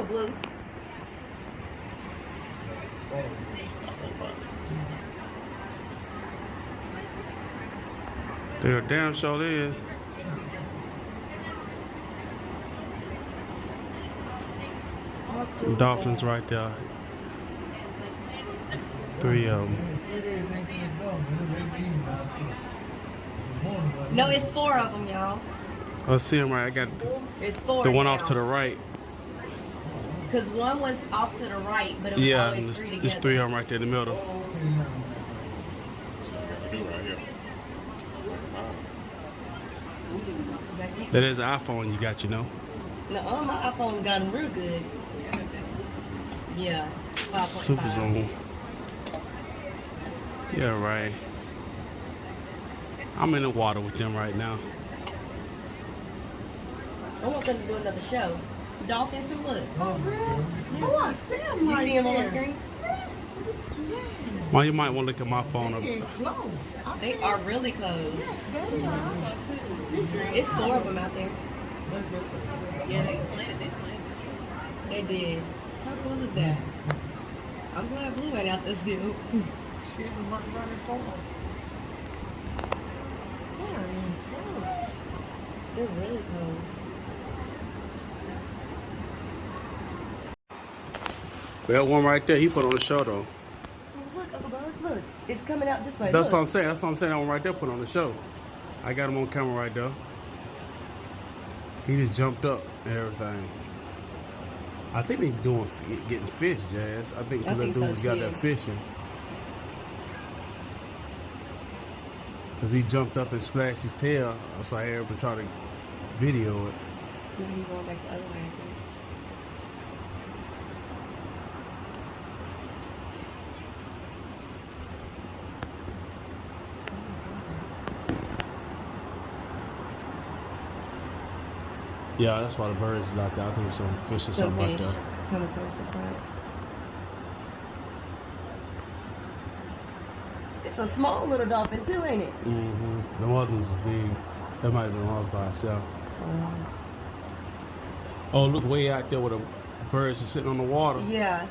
on, Blue. There damn sure is. Dolphins right there. 3 of them. No, it's 4 of them, y'all. I see them right. I got It's 4 the one now. off to the right. Because one was off to the right, but it was Yeah, always 3 together. there's 3 of them right there in the middle. That is an iPhone you got, you know. No, my iPhone got them real good. Yeah, 5.5. Super Zone. Yeah, right. I'm in the water with them right now. I want them to do another show. Dolphins, come look. Oh, I see them You right see them on the there. screen? Well, you might want to look at my phone. They're close. I see They them. are really close. Yes, they are. It's 4 of them out there. Yeah, they did. How cool is that? I'm glad Blue ain't out there still. She was running forward. They're in close. They're really close. Well, one right there, he put on the show though. Oh, look, Uncle Bud, look. It's coming out this way. That's look. what I'm saying. That's what I'm saying. That one right there put on the show. I got him on camera right there. He just jumped up and everything. I think they getting fish, Jazz. I think I that think dude's so, got too. that fishing. Cause he jumped up and splashed his tail. That's why everybody tried to video it. Now he's going back the other way, I think. Yeah, that's why the birds is out there. I think there's some fish or something right there. Coming towards the front. It's a small little dolphin too, ain't it? Mm-hmm. The other ones was big. That might have been one by itself. Oh, look way out there where the birds are sitting on the water. Yeah.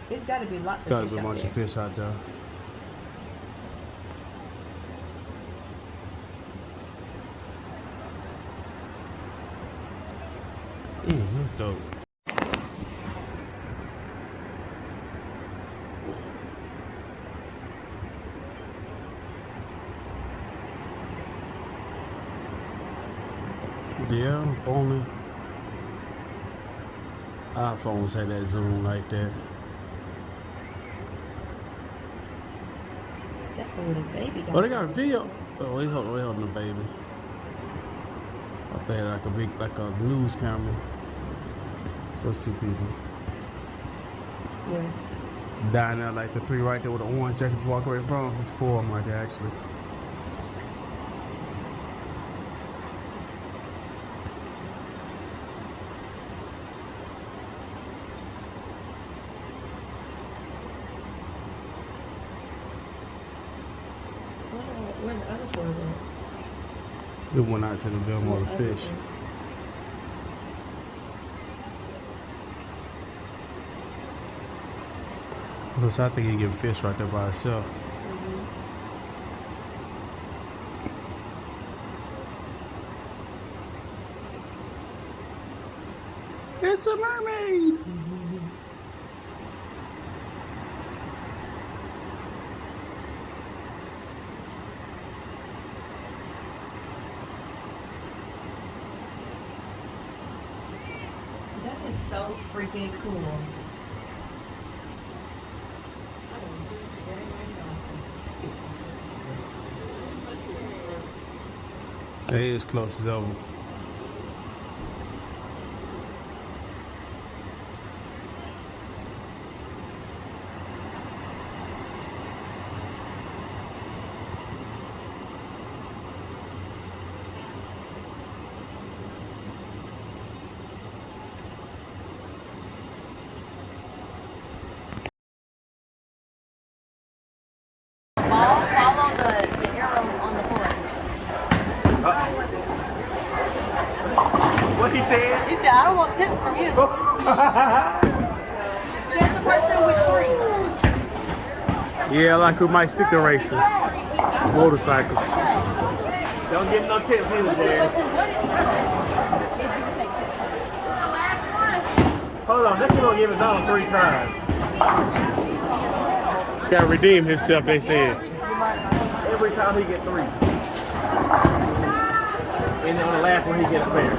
It's got to be lots There's got of to fish be a out bunch there. of fish out there. That's dope. Yeah, if only iPhones had that zoom right there. That's a little baby dolphin. Oh, they got a video. Oh, they holding a baby. I thought they had like a news camera. Those 2 people. Yeah. Down there, like the 3 right there with the orange jackets walk away from. It's 4 of them right there, actually. Where the other 4 went? It went out to the bottom of the fish. So I think he getting fish right there by itself. It's a mermaid! That is so freaking cool. They is close as ever. Follow the arrow on the floor. what he said? He said, I don't want tips from you. That's the person with 3. Yeah, like who might stick to racing. Motorcycles. Don't give no tips either, Jazz. Hold on, this gonna give his own 3 tries. Gotta redeem himself, they said. Every time he get 3. And then on the last one he gets spares.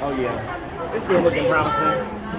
Oh yeah, this is looking promising.